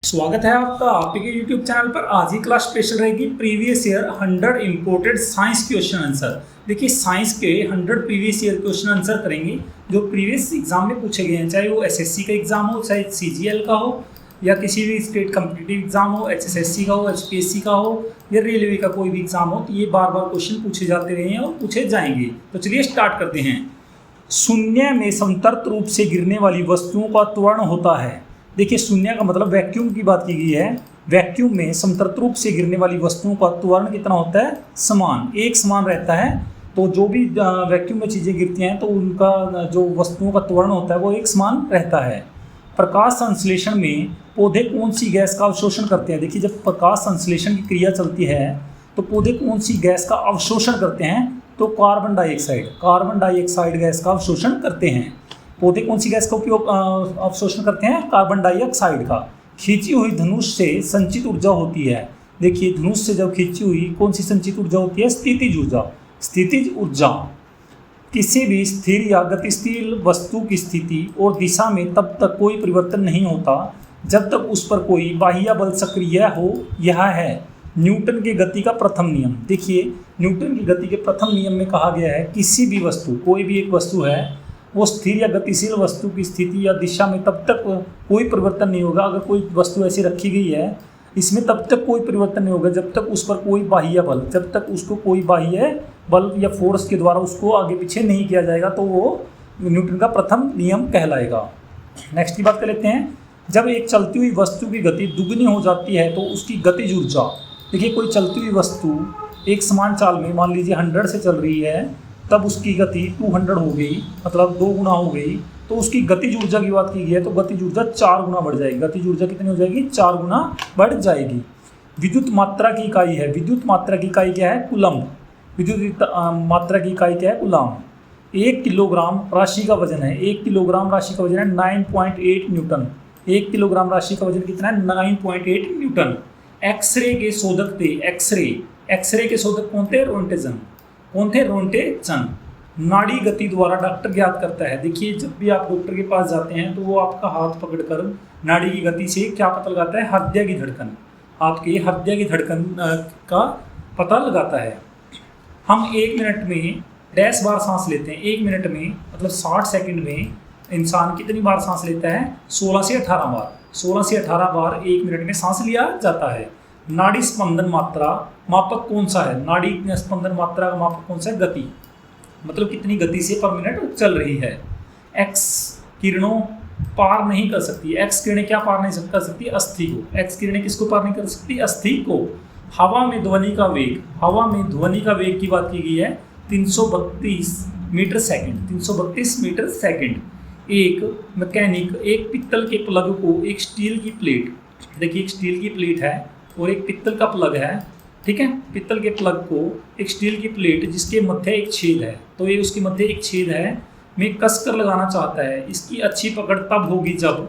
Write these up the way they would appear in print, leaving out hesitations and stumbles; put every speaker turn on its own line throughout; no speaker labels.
स्वागत है आपका आपके YouTube चैनल पर। आज ही क्लास स्पेशल रहेगी previous year 100 imported science question answer. देखिए साइंस के 100 प्रीवियस ईयर क्वेश्चन आंसर करेंगे जो प्रीवियस एग्जाम में पूछे गए हैं, चाहे वो एसएससी का एग्जाम हो, चाहे सीजीएल का हो, या किसी भी स्टेट कॉम्पिटिटिव एग्जाम हो, एचएसएससी का हो, एचपीएससी का हो, या रेलवे का कोई भी एग्जाम हो। तो ये बार बार क्वेश्चन पूछे जाते रहे हैं और पूछे जाएंगे। तो चलिए स्टार्ट करते हैं। शून्य में समतर्त रूप से गिरने वाली वस्तुओं का त्वरण होता है। देखिए शून्य का मतलब वैक्यूम की बात की गई है। वैक्यूम में समतर्त रूप से गिरने वाली वस्तुओं का त्वरण कितना होता है? समान, एक समान रहता है। तो जो भी वैक्यूम में चीज़ें गिरती हैं तो उनका जो वस्तुओं का त्वरण होता है वो एक समान रहता है। प्रकाश संश्लेषण में पौधे कौन सी गैस का अवशोषण करते हैं? देखिए जब प्रकाश संश्लेषण की क्रिया चलती है तो पौधे कौन सी गैस का अवशोषण करते हैं? तो कार्बन डाइऑक्साइड गैस का अवशोषण करते हैं। पौधे कौन सी गैस का उपयोग अवशोषण करते हैं? कार्बन डाइऑक्साइड का। खींची हुई धनुष से संचित ऊर्जा होती है। देखिए धनुष से जब खींची हुई कौन सी संचित ऊर्जा होती है? स्थितिज ऊर्जा। स्थितिज ऊर्जा किसी भी स्थिर या गतिशील वस्तु की स्थिति और दिशा में तब तक कोई परिवर्तन नहीं होता जब तक उस पर कोई बाह्य बल सक्रिय हो। यह है न्यूटन के गति का प्रथम नियम। देखिए न्यूटन की गति के प्रथम नियम में कहा गया है किसी भी वस्तु, कोई भी एक वस्तु है, वो स्थिर या गतिशील वस्तु की स्थिति या दिशा में तब तक कोई परिवर्तन नहीं होगा। अगर कोई वस्तु ऐसी रखी गई है इसमें तब तक कोई परिवर्तन नहीं होगा जब तक उस पर कोई बाह्य बल, जब तक उसको कोई बाह्य बल या फोर्स के द्वारा उसको आगे पीछे नहीं किया जाएगा, तो वो न्यूटन का प्रथम नियम कहलाएगा। नेक्स्ट की बात कर लेते हैं। जब एक चलती हुई वस्तु की गति दुगनी हो जाती है तो उसकी गतिज ऊर्जा। देखिए कोई चलती हुई वस्तु एक समान चाल में मान लीजिए 100 से चल रही है, तब उसकी गति 200 हो गई, मतलब 2 गुना हो गई, तो उसकी गतिज ऊर्जा की बात की गई है तो गतिज ऊर्जा 4 गुना बढ़ जाएगी। गतिज ऊर्जा कितनी हो जाएगी? 4 गुना बढ़ जाएगी। विद्युत मात्रा की इकाई है। विद्युत मात्रा की इकाई क्या है? कूलम्ब। विद्युत मात्रा की इकाई क्या है? कूलम्ब। 1 किलोग्राम राशि का वजन है। 1 किलोग्राम राशि का वजन है 9.8 न्यूटन। 1 किलोग्राम राशि का वजन कितना है? 9.8 न्यूटन। एक्सरे के शोधक थे। एक्सरे के शोधक कौन थे? रोंटेजन। नाड़ी गति द्वारा डॉक्टर ज्ञात करता है। देखिए जब भी आप डॉक्टर के पास जाते हैं तो वो आपका हाथ पकड़कर नाड़ी की गति से क्या पता लगाता है? हृदय की धड़कन, आपके हृदय की धड़कन का पता लगाता है। हम 1 मिनट में 10 बार सांस लेते हैं। 1 मिनट में मतलब 60 सेकंड में इंसान कितनी बार सांस लेता है? 16 से 18 बार। 16 से 18 बार 1 मिनट में सांस लिया जाता है। नाड़ी स्पंदन मात्रा मापक कौन सा है? नाड़ी स्पंदन मात्रा का मापक कौन सा है? गति, मतलब कितनी गति से पर मिनट चल रही है। एक्स किरणों पार नहीं कर सकती। एक्स किरणें क्या पार नहीं कर सकती? अस्थि को। एक्स किरणें किसको पार नहीं कर सकती? अस्थि को। हवा में ध्वनि का वेग। हवा में ध्वनि का वेग की बात की गई है 332 मीटर सेकंड। 332 metre second. एक मैकेनिक एक पित्तल के प्लग को एक स्टील की प्लेट, देखिए एक स्टील की प्लेट है और एक पित्तल का प्लग है, ठीक है। पित्तल के प्लग को एक स्टील की प्लेट जिसके मध्य एक छेद है, तो ये उसके मध्य एक छेद है, में कसकर लगाना चाहता है। इसकी अच्छी पकड़ तब होगी जब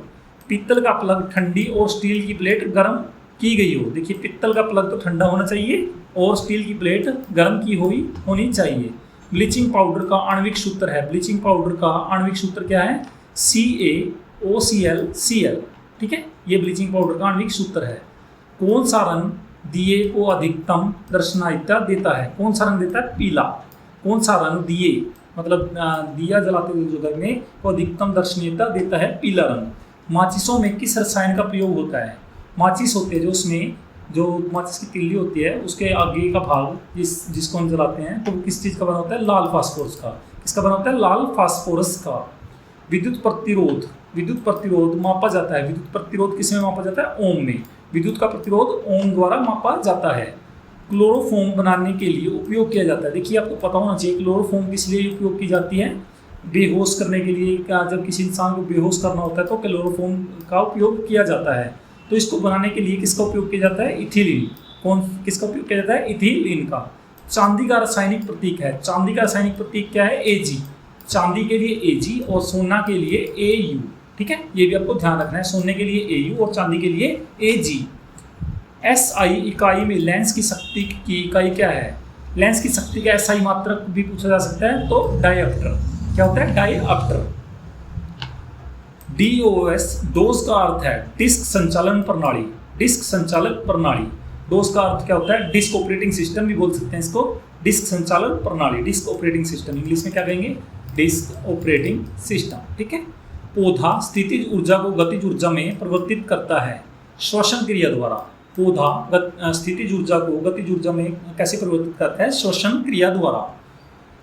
पित्तल का प्लग ठंडी और स्टील की प्लेट गर्म की गई हो। देखिए पित्तल का प्लग तो ठंडा होना चाहिए और स्टील की प्लेट गर्म की हुई होनी चाहिए। ब्लीचिंग पाउडर का आणविक सूत्र है। ब्लीचिंग पाउडर का आणविक सूत्र क्या है? CaOClCl, ठीक है। ये ब्लीचिंग पाउडर का आणविक सूत्र है। कौन सा रंग दिए को अधिकतम दर्शनीयता देता है? कौन सा रंग देता है? पीला। कौन सा रंग दिए मतलब दिया जलाते हुए जो घर में को अधिकतम दर्शनीयता देता है? पीला रंग। माचिसों में किस रसायन का प्रयोग होता है? माचिस होते हैं जो उसमें जो माचिस की तिल्ली होती है उसके आगे का भाग जिसको हम जलाते हैं तो किस चीज़ का बना होता है? लाल फास्फोरस का। किसका बना होता है? लाल फास्फोरस का। विद्युत प्रतिरोध मापा जाता है। विद्युत प्रतिरोध किस में मापा जाता है? ओम में। विद्युत का प्रतिरोध ओम द्वारा मापा जाता है। क्लोरोफॉर्म बनाने के लिए उपयोग किया जाता है। देखिए आपको पता होना चाहिए क्लोरोफॉर्म किस लिए उपयोग की जाती है? बेहोश करने के लिए। क्या जब किसी इंसान को बेहोश करना होता है तो क्लोरोफॉर्म का उपयोग किया जाता है। तो इसको बनाने के लिए किसका उपयोग किया जाता है? इथिलीन। किसका उपयोग किया जाता है? इथिलीन का। चांदी का रासायनिक प्रतीक है। चांदी का रासायनिक प्रतीक क्या है? Ag। चांदी के लिए Ag और सोना के लिए Au, ठीक है। ये भी आपको ध्यान रखना है, सोने के लिए Au और चांदी के लिए Ag। SI इकाई में लेंस की शक्ति की इकाई क्या है? लेंस की शक्ति का SI मात्रक भी पूछा जा सकता है, तो डायऑप्टर। क्या होता है? डायऑप्टर। DOS, डोस का अर्थ है डिस्क संचालन प्रणाली, डिस्क संचालक प्रणाली। डोस का अर्थ क्या होता है? डिस्क ऑपरेटिंग सिस्टम भी बोल सकते हैं इसको, डिस्क संचालन प्रणाली, डिस्क ऑपरेटिंग सिस्टम, इंग्लिश में क्या कहेंगे? Disk operating system. ठीक है। पौधा स्थितिज ऊर्जा को गतिज ऊर्जा में परिवर्तित करता है श्वसन क्रिया द्वारा। पौधा स्थितिज ऊर्जा को गतिज ऊर्जा में कैसे परिवर्तित करता है? श्वसन क्रिया द्वारा।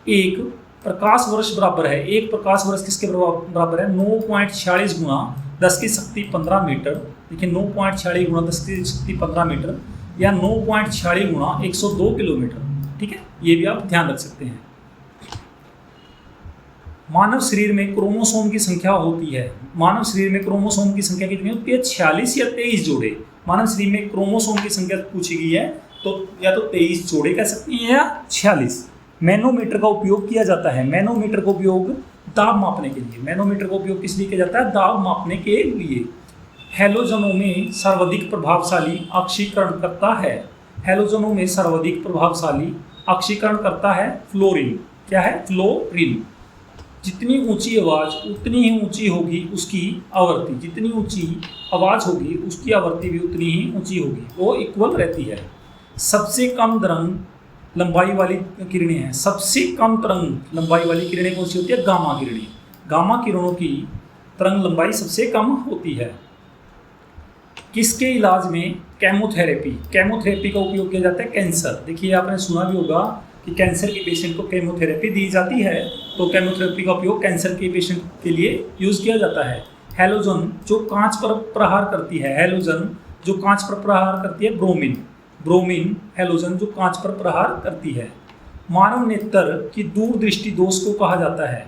एक प्रकाश वर्ष बराबर है, एक प्रकाश वर्ष किसके बराबर है? 9.46 गुणा 10 की शक्ति 15 मीटर। देखिए 9.46 गुणा 10 की शक्ति 15 मीटर या 9.46 गुणा 102 किलोमीटर। ठीक है, ये भी आप ध्यान रख सकते हैं। मानव शरीर में क्रोमोसोम की संख्या होती है, मानव शरीर में क्रोमोसोम की संख्या कितनी होती है? 46 या 23 जोड़े। मानव शरीर में क्रोमोसोम की संख्या पूछी गई है तो या तो 23 जोड़े कह सकती हैं या 46। मैनोमीटर का उपयोग किया जाता है, मैनोमीटर का उपयोग दाब मापने के लिए, मैनोमीटर का उपयोग किस लिए किया जाता है? दाब मापने के लिए। हैलोजनों में सर्वाधिक प्रभावशाली ऑक्सीकरण करता है, हैलोजनों में सर्वाधिक प्रभावशाली ऑक्सीकरण करता है फ्लोरीन। क्या है? फ्लोरीन। जितनी ऊंची आवाज़ उतनी ही ऊंची होगी उसकी आवृत्ति, जितनी ऊंची आवाज़ होगी उसकी आवृत्ति भी उतनी ही ऊंची होगी, वो इक्वल रहती है। सबसे कम तरंग लंबाई वाली किरणें हैं, सबसे कम तरंग लंबाई वाली किरणें कौन सी होती है? गामा किरणें। गामा किरणों की तरंग लंबाई सबसे कम होती है। किसके इलाज में केमोथेरेपी, केमोथेरेपी का उपयोग किया जाता है? कैंसर। देखिए आपने सुना भी होगा कि कैंसर के पेशेंट को केमोथेरेपी दी जाती है, तो केमोथेरेपी का उपयोग कैंसर के पेशेंट के लिए यूज़ किया जाता है। हैलोजन जो कांच पर प्रहार करती है, हैलोजन जो कांच पर प्रहार करती है, ब्रोमीन, ब्रोमीन हैलोजन जो कांच पर प्रहार करती है। मानव नेत्र की दूरदृष्टि दोष को कहा जाता है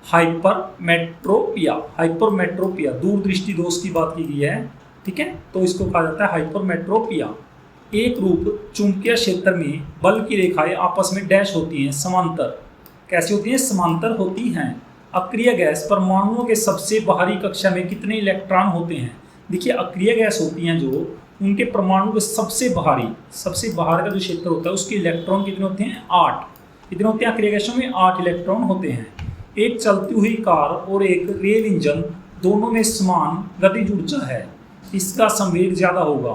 हाइपरमेट्रोपिया, हाइपरमेट्रोपिया दूरदृष्टि दोष की बात की गई है। ठीक है, तो इसको कहा जाता है हाइपरमेट्रोपिया। एक रूप चुंबकीय क्षेत्र में बल की रेखाएं आपस में डैश होती हैं, समांतर। कैसी होती हैं? समांतर होती हैं। अक्रिय गैस परमाणुओं के सबसे बाहरी कक्षा में कितने इलेक्ट्रॉन होते हैं? देखिए अक्रिय गैस होती हैं जो उनके परमाणु के सबसे बाहर का जो क्षेत्र होता है उसके इलेक्ट्रॉन कितने होते हैं? 8। कितने होते हैं अक्रिय गैसों में? 8 इलेक्ट्रॉन होते हैं। एक चलती हुई कार और एक रेल इंजन दोनों में समान गतिज ऊर्जा है, इसका संवेग ज़्यादा होगा।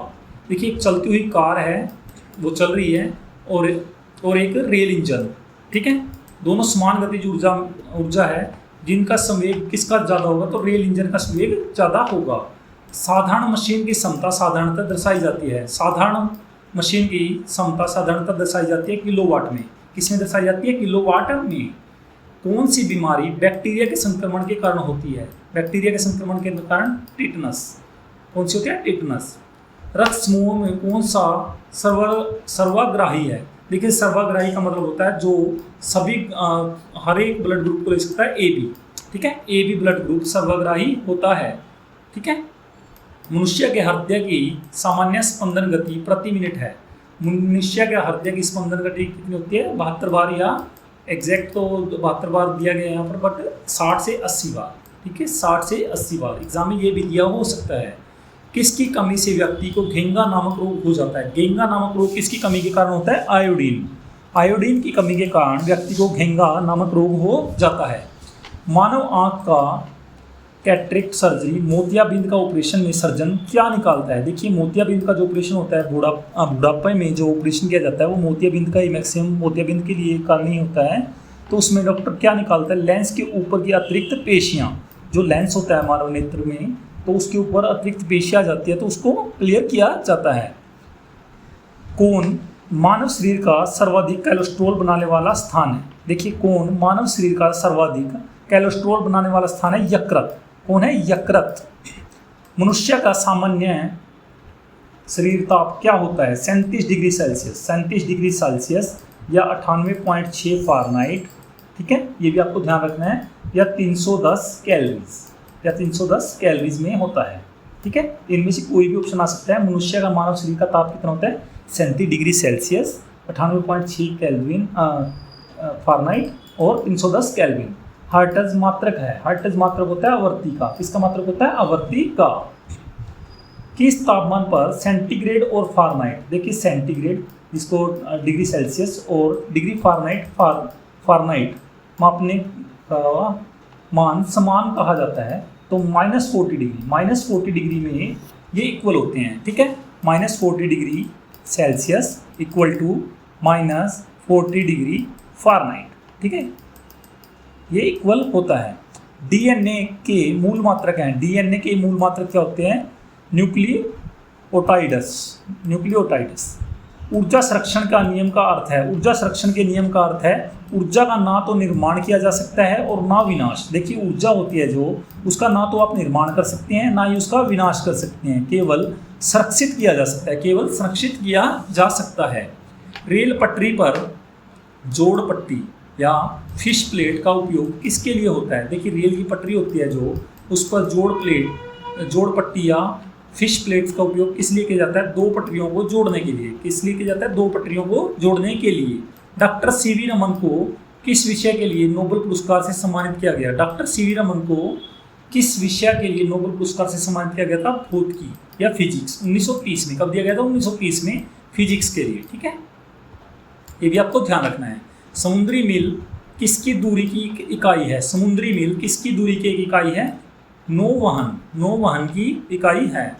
देखिए एक चलती हुई कार है वो चल रही है और एक रेल इंजन, ठीक है, दोनों समान गतिज ऊर्जा है, जिनका संवेग किसका ज़्यादा होगा? तो रेल इंजन का संवेग ज़्यादा होगा। साधारण मशीन की क्षमता साधारणतः दर्शाई जाती है, साधारण मशीन की क्षमता साधारणतः दर्शाई जाती है किलोवाट में। किसमें दर्शाई जाती है? किलोवाट में। कौन सी बीमारी बैक्टीरिया के संक्रमण के कारण होती है? बैक्टीरिया के संक्रमण के कारण टिटनस। कौन सी होती है? टिटनस। रक्त समूह में कौन सा सर्वाग्राही है? देखिए सर्वाग्राही का मतलब होता है जो सभी हर एक ब्लड ग्रुप को ले सकता है, AB। ठीक है, AB ब्लड ग्रुप सर्वाग्राही होता है। ठीक है। मनुष्य के हृदय की सामान्य स्पंदन गति प्रति मिनट है। मनुष्य के हृदय की स्पंदन गति कितनी होती है? 72 बार, या एग्जैक्ट तो 72 बार दिया गया यहाँ पर, बट 60 से 80 बार। ठीक है, 60 से 80 बार। एग्जाम में ये भी दिया हो सकता है। किसकी कमी से व्यक्ति को घेंगा नामक रोग हो जाता है? घेंगा नामक रोग किसकी कमी के कारण होता है? आयोडीन। आयोडीन की कमी के कारण व्यक्ति को घेंगा नामक रोग हो जाता है। मानव आँख का कैटरेक्ट सर्जरी, मोतियाबिंद का ऑपरेशन में सर्जन क्या निकालता है? देखिए मोतियाबिंद का जो ऑपरेशन होता है, बुढ़ापे में जो ऑपरेशन किया जाता है वो मोतियाबिंद का ही मैक्सिमम मोतियाबिंद के लिए कारण ही होता है। तो उसमें डॉक्टर क्या निकालता है? लेंस के ऊपर की अतिरिक्त पेशियाँ, जो लेंस होता है मानव नेत्र में, तो उसके ऊपर अतिरिक्त पेशियाँ आ जाती है, तो उसको क्लियर किया जाता है। कौन मानव शरीर का सर्वाधिक कोलेस्ट्रॉल बनाने वाला स्थान है? देखिए कौन मानव शरीर का सर्वाधिक कोलेस्ट्रॉल बनाने वाला स्थान है? यकृत। कौन है? यकृत। मनुष्य का सामान्य शरीर ताप क्या होता है? 37 डिग्री सेल्सियस, 37 डिग्री सेल्सियस या 98.6 फ़ारेनहाइट। ठीक है, ये भी आपको ध्यान रखना है, या 310 कैलोरीज, या 310 कैलोरीज में होता है। ठीक है, इनमें से कोई भी ऑप्शन आ सकता है। मनुष्य का मानव शरीर का ताप कितना होता है? 37 डिग्री सेल्सियस, 98.6 केल्विन फ़ारेनहाइट और 310 केल्विन। हर्ट्ज मात्रक है, हर्ट्ज मात्रक होता है आवर्ती का। किसका मात्रक होता है? आवर्ती का। किस तापमान पर सेंटीग्रेड और फ़ारेनहाइट, देखिए सेंटीग्रेड जिसको डिग्री सेल्सियस और डिग्री फ़ारेनहाइट मापने का मान समान कहा जाता है, तो -40 में ये इक्वल होते हैं, ठीक है। -40 सेल्सियस इक्वल टू -40 फ़ारेनहाइट, ठीक है, ये इक्वल होता है। डीएनए के मूल मात्रक हैं, डीएनए के मूल मात्रक क्या होते हैं? न्यूक्लियोटाइड्स। ऊर्जा संरक्षण का नियम का अर्थ है, ऊर्जा संरक्षण के नियम का अर्थ है ऊर्जा का ना तो निर्माण किया जा सकता है और ना विनाश। देखिए ऊर्जा होती है जो, उसका ना तो आप निर्माण कर सकते हैं ना ही उसका विनाश कर सकते हैं, केवल संरक्षित किया जा सकता है, केवल संरक्षित किया जा सकता है। रेल पटरी पर जोड़ पट्टी या फिश प्लेट का उपयोग किसके लिए होता है? देखिए रेल की पटरी होती है जो, उस पर जोड़ पट्टी या फिश प्लेट्स का उपयोग किस लिए किया जाता है? दो पटरियों को जोड़ने के लिए। किस लिए किया जाता है? दो पटरियों को जोड़ने के लिए। डॉक्टर सीवी रमन को किस विषय के लिए नोबेल पुरस्कार से सम्मानित किया गया? डॉक्टर सीवी रमन को किस विषय के लिए नोबेल पुरस्कार से सम्मानित किया गया था? भौतिकी या फिजिक्स। 1930 में। कब दिया गया था? 1930 में, फिजिक्स के लिए, ठीक है। ये भी आपको ध्यान रखना है। समुद्री मील किसकी दूरी की इकाई है? समुद्री मील किसकी दूरी की एक इकाई है? नौवहन की इकाई है।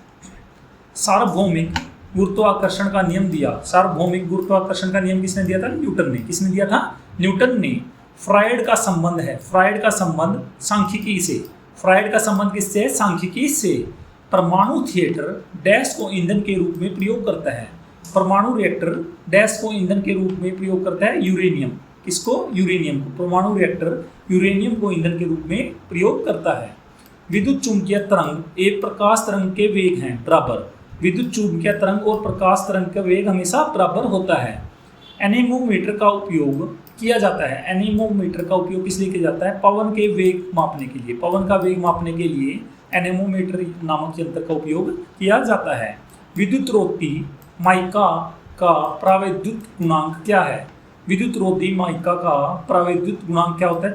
सार्वभौमिक गुरुत्वाकर्षण का नियम दिया। सार्वभौमिक गुरुत्वाकर्षण का नियम किसने दिया था? न्यूटन ने। किसने दिया था? न्यूटन ने। फ्रायड का संबंध है, फ्रायड का संबंध सांख्यिकी से। फ्रायड का संबंध किससे है? सांख्यिकी से। परमाणु थिएटर डैश को ईंधन के रूप में प्रयोग करता है। परमाणु रिएक्टर डैश को ईंधन के रूप में प्रयोग करता है? यूरेनियम। किसको? यूरेनियम को। परमाणु रिएक्टर यूरेनियम को ईंधन के रूप में प्रयोग करता है। विद्युत चुंबकीय तरंग एक प्रकाश तरंग के वेग हैं बराबर। विद्युत चुंबकीय तरंग और प्रकाश तरंग का वेग हमेशा बराबर होता है। एनेमोमीटर का उपयोग किया जाता है। एनेमोमीटर का उपयोग किस लिए किया जाता है? पवन के वेग मापने के लिए। पवन का वेग मापने के लिए एनेमोमीटर नामक यंत्र का उपयोग किया जाता है। विद्युत रोधी माइका का प्रावैद्युत गुणांक क्या है? विद्युत रोधी माइका का प्रावैद्युत गुणांक क्या होता है?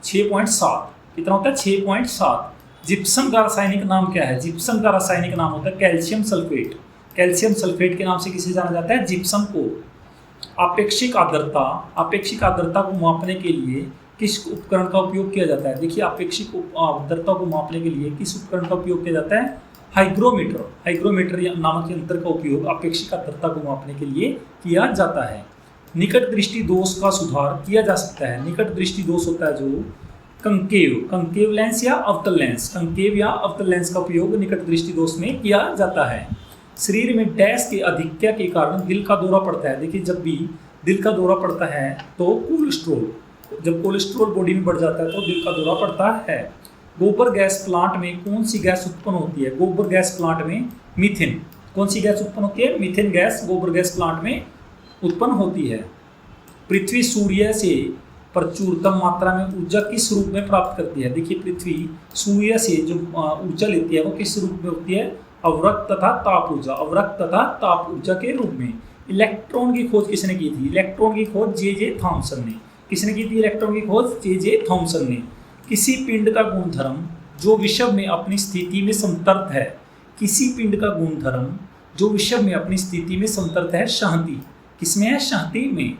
6.7। कितना होता है? 6.7। जिप्सम का रासायनिक नाम क्या है? जिप्सम का रासायनिक नाम होता है कैल्शियम सल्फेट। कैल्शियम सल्फेट के नाम से किसे जाना जाता है? जिप्सम को। आपेक्षिक आर्द्रता को मापने के लिए किस उपकरण का उपयोग किया जाता है? देखिए आपेक्षिक आर्द्रता को मापने के लिए किस उपकरण का उपयोग किया जाता है? हाइग्रोमीटर नामक यंत्र का उपयोग आपेक्षिक आर्द्रता को मापने के लिए किया जाता है। निकट दृष्टि दोष का सुधार किया जा सकता है। निकट दृष्टि दोष होता है जो कंकेव लेंस या अवतल लेंस, कंकेव या अवतल लेंस का उपयोग निकट दृष्टि दोष में किया जाता है। शरीर में डैश के अधिक्य के कारण दिल का दौरा पड़ता है। देखिए जब भी दिल का दौरा पड़ता है तो जब कोलेस्ट्रॉल बॉडी में बढ़ जाता है तो दिल का दौरा पड़ता है। गोबर गैस प्लांट में कौन सी गैस उत्पन्न होती है? गोबर गैस प्लांट में मीथेन। कौन सी गैस उत्पन्न होती है? मीथेन गैस गोबर गैस प्लांट में उत्पन्न होती है। पृथ्वी सूर्य से प्रचुरतम मात्रा में ऊर्जा किस रूप में प्राप्त करती है? देखिए पृथ्वी सूर्य से जो ऊर्जा लेती है वो किस रूप में होती है? अवरक्त तथा ताप ऊर्जा। अवरक्त तथा ताप ऊर्जा के रूप में। इलेक्ट्रॉन की खोज किसने की थी? इलेक्ट्रॉन की खोज जे थॉमसन ने। किसने की थी इलेक्ट्रॉन की खोज? जे थॉमसन ने। किसी पिंड का गुणधर्म जो विषव में अपनी स्थिति में समतर्त है। किसी पिंड का गुणधर्म जो विषव में अपनी स्थिति में समतर्त है? शांति। किसमें है? शांति में।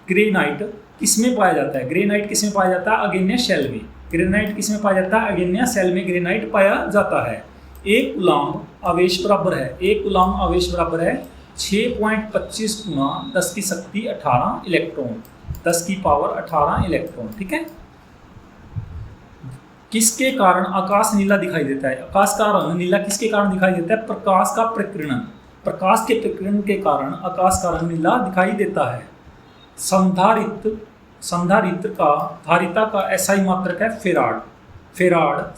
ग्रेनाइट किसमें पाया जाता है? ग्रेनाइट किसमें पाया जाता है? अग्न्य शेल में। ग्रेनाइट किसमें पाया जाता है? अग्न्य शेल में ग्रेनाइट पाया जाता है। एक कूलाम्ब आवेश बराबर है 6.25 गुना 10 की शक्ति 18 इलेक्ट्रॉन, 10 की पावर 18 इलेक्ट्रॉन, ठीक है। किसके कारण आकाश नीला दिखाई देता है? आकाश का रंग नीला किसके कारण दिखाई देता है? प्रकाश का प्रकीर्णन। प्रकाश के प्रकीर्णन के कारण आकाश का रंग नीला दिखाई देता है। संधारित्र का धारिता का एसआई मात्रक है फेराड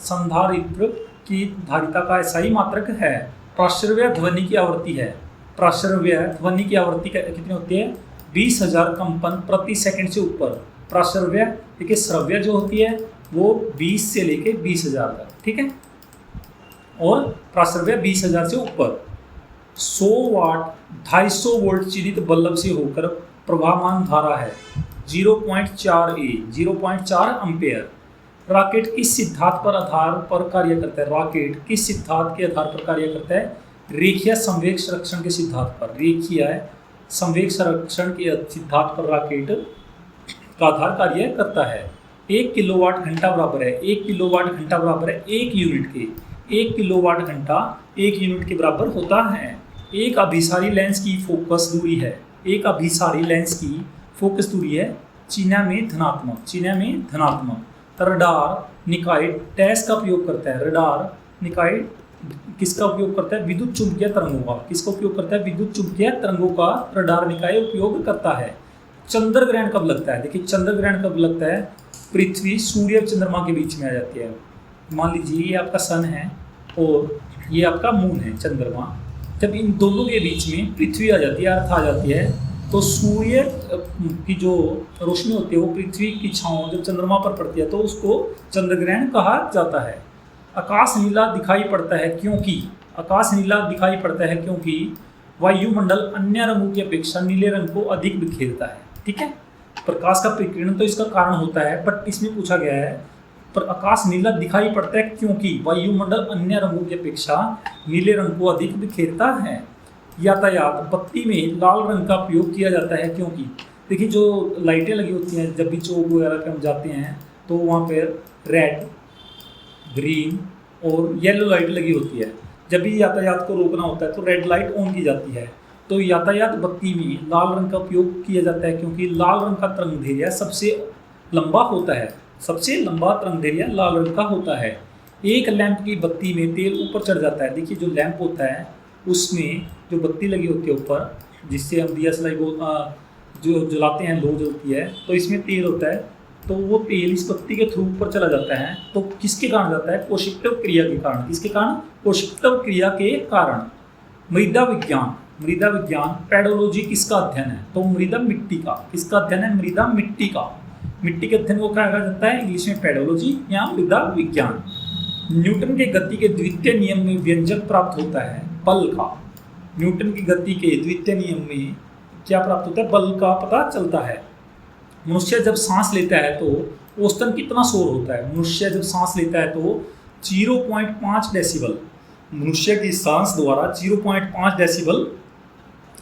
संधारित्र की धारिता का एसआई मात्रक है। प्राश्रव्य ध्वनि की आवृत्ति है। प्राश्रव्य ध्वनि की आवृत्ति कितनी होती है? 20,000 कंपन प्रति सेकंड से ऊपर। प्राश्रव्य, देखिए श्रव्य जो होती है वो 20 से लेके 20,000 तक, ठीक है, और प्राश्रव्य 20,000 से ऊपर। 100 वाट 250 वोल्ट चिरित बल्ब से होकर प्रवाहमान धारा है 0.4 एम्पेयर। रॉकेट किस सिद्धांत पर आधार पर कार्य करता है? रॉकेट किस सिद्धांत के आधार पर कार्य करता है? रेखीय संवेग संरक्षण के सिद्धांत पर। रेखीय संवेग संरक्षण के सिद्धांत पर रॉकेट का आधार कार्य करता है। 1 किलोवाट घंटा बराबर है, 1 किलोवाट घंटा बराबर है 1 यूनिट के। 1 किलोवाट घंटा 1 यूनिट के बराबर होता है। एक अभिसारी लेंस की फोकस दूरी है, एक अभिसारी लेंस की फोकस दूरी है चिन्ह में धनात्मक, चिन्ह में धनात्मक। रडार निकाय टैस का उपयोग करता है, रडार निकाय किसका उपयोग करता है? विद्युत चुंबकीय तरंगों का। किसका उपयोग करता है? विद्युत चुंबकीय तरंगों का रडार निकाय उपयोग करता है। चंद्र ग्रहण कब लगता है? देखिए चंद्र ग्रहण कब लगता है? पृथ्वी सूर्य और चंद्रमा के बीच में आ जाती है। मान लीजिए ये आपका सन है और ये आपका मून है, चंद्रमा। जब इन दोनों के बीच में पृथ्वी आ जाती है, अर्थ आ जाती है, तो सूर्य की जो रोशनी होती है वो पृथ्वी की छांव जब चंद्रमा पर पड़ती है तो उसको चंद्र ग्रहण कहा जाता है। आकाश नीला दिखाई पड़ता है क्योंकि, आकाश नीला दिखाई पड़ता है क्योंकि वायुमंडल अन्य रंगों की अपेक्षा नीले रंग को अधिक बिखेरता है। ठीक है, प्रकाश का विकिरण तो इसका कारण होता है, बट इसमें पूछा गया है पर आकाश नीला दिखाई पड़ता है क्योंकि वायुमंडल अन्य रंगों की अपेक्षा नीले रंग को अधिक बिखेरता है। यातायात बत्ती में लाल रंग का प्रयोग किया जाता है क्योंकि, देखिए जो लाइटें लगी होती हैं जब भी चौक वगैरह पे हम जाते हैं तो वहाँ पर रेड, ग्रीन और येलो लाइट लगी होती है। जब भी यातायात को रोकना होता है तो रेड लाइट ऑन की जाती है। तो यातायात बत्ती में लाल रंग का उपयोग किया जाता है क्योंकि लाल रंग का तरंगदैर्घ्य सबसे लंबा होता है, सबसे लंबा तरंगदैर्घ्य लाल रंग का होता है। एक लैंप की बत्ती में तेल ऊपर चढ़ जाता है। देखिए जो लैंप होता है उसमें जो बत्ती लगी होती है ऊपर, जिससे हम दिया सलाई जो जलाते हैं, लो जलती है, तो इसमें तेल होता है, तो वो तेल इस बत्ती के थ्रू ऊपर चला जाता है। तो किसके कारण जाता है? कोशिकटव क्रिया के कारण। किसके कारण? कोशिकटव क्रिया के कारण। मृदा विज्ञान, मृदा विज्ञान पेडोलॉजी किसका अध्ययन है? तो मृदा मिट्टी का। किसका अध्ययन है? मृदा मिट्टी का। मिट्टी के अध्ययन को क्या कहा जाता है? इंग्लिश में पेडोलॉजी या मृदा विज्ञान। न्यूटन के गति के द्वितीय नियम में व्यंजक प्राप्त होता है बल का। न्यूटन की गति के द्वितीय नियम में क्या प्राप्त होता है? बल का पता चलता है। मनुष्य जब सांस लेता है तो औसतन कितना शोर होता है? मनुष्य जब सांस लेता है तो 0.5 डेसिबल, मनुष्य की सांस द्वारा 0.5 डेसिबल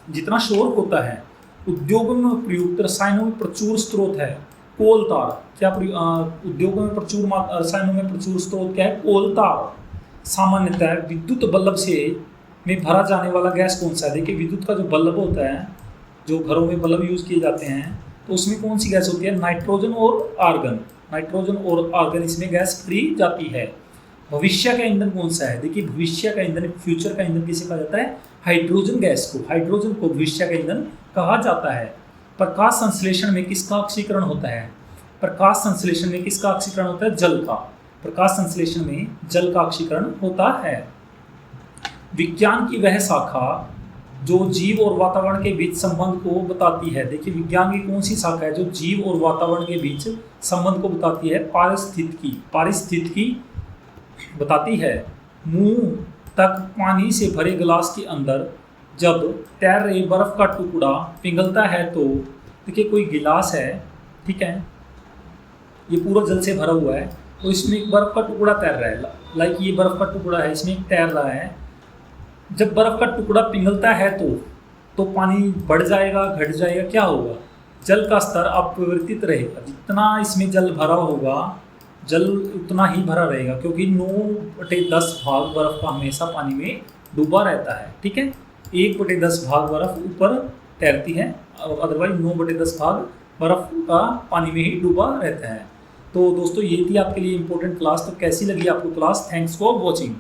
जितना शोर होता है। उद्योगों में प्रयुक्त रसायनों में प्रचुर स्रोत है कोल तार। क्या उद्योगों में प्रचुर रसायनों में प्रचुर स्रोत क्या है? कोल तार। सामान्यतः विद्युत बल्ब से में भरा जाने वाला गैस कौन सा है? देखिए विद्युत का जो बल्ब होता है, जो घरों में बल्ब यूज किए जाते हैं, तो उसमें कौन सी गैस होती है? नाइट्रोजन और आर्गन। नाइट्रोजन और आर्गन इसमें गैस भरी जाती है। भविष्य का ईंधन कौन सा है? देखिए भविष्य का ईंधन, फ्यूचर का ईंधन किसे कहा जाता है? हाइड्रोजन गैस को। हाइड्रोजन को भविष्य का ईंधन कहा जाता है। प्रकाश संश्लेषण में किसका ऑक्सीकरण होता है? प्रकाश संश्लेषण में किसका ऑक्सीकरण होता है? जल का। प्रकाश संश्लेषण में जल का ऑक्सीकरण होता है। विज्ञान की वह शाखा जो जीव और वातावरण के बीच संबंध को बताती है। देखिए विज्ञान की कौन सी शाखा है जो जीव और वातावरण के बीच संबंध को बताती है? पारिस्थितिकी। पारिस्थितिकी बताती है। मुंह तक पानी से भरे गिलास के अंदर जब तैर रहे बर्फ का टुकड़ा पिघलता है तो, देखिए कोई गिलास है, ठीक है, ये पूरा जल से भरा हुआ है, तो इसमें एक बर्फ का टुकड़ा तैर रहा है। लाइक ये बर्फ का टुकड़ा है, इसमें तैर रहा है। जब बर्फ का टुकड़ा पिघलता है तो पानी बढ़ जाएगा, घट जाएगा, क्या होगा? जल का स्तर अपरिवर्तित रहेगा। जितना इसमें जल भरा होगा, जल उतना ही भरा रहेगा, क्योंकि 9/10 भाग बर्फ का हमेशा पानी में डूबा रहता है। ठीक है, 1/10 भाग बर्फ ऊपर तैरती है, अदरवाइज 9/10 भाग बर्फ का पानी में ही डूबा रहता है। तो दोस्तों ये थी आपके लिए इम्पोर्टेंट क्लास। तो कैसी लगी आपको क्लास? Thanks for watching.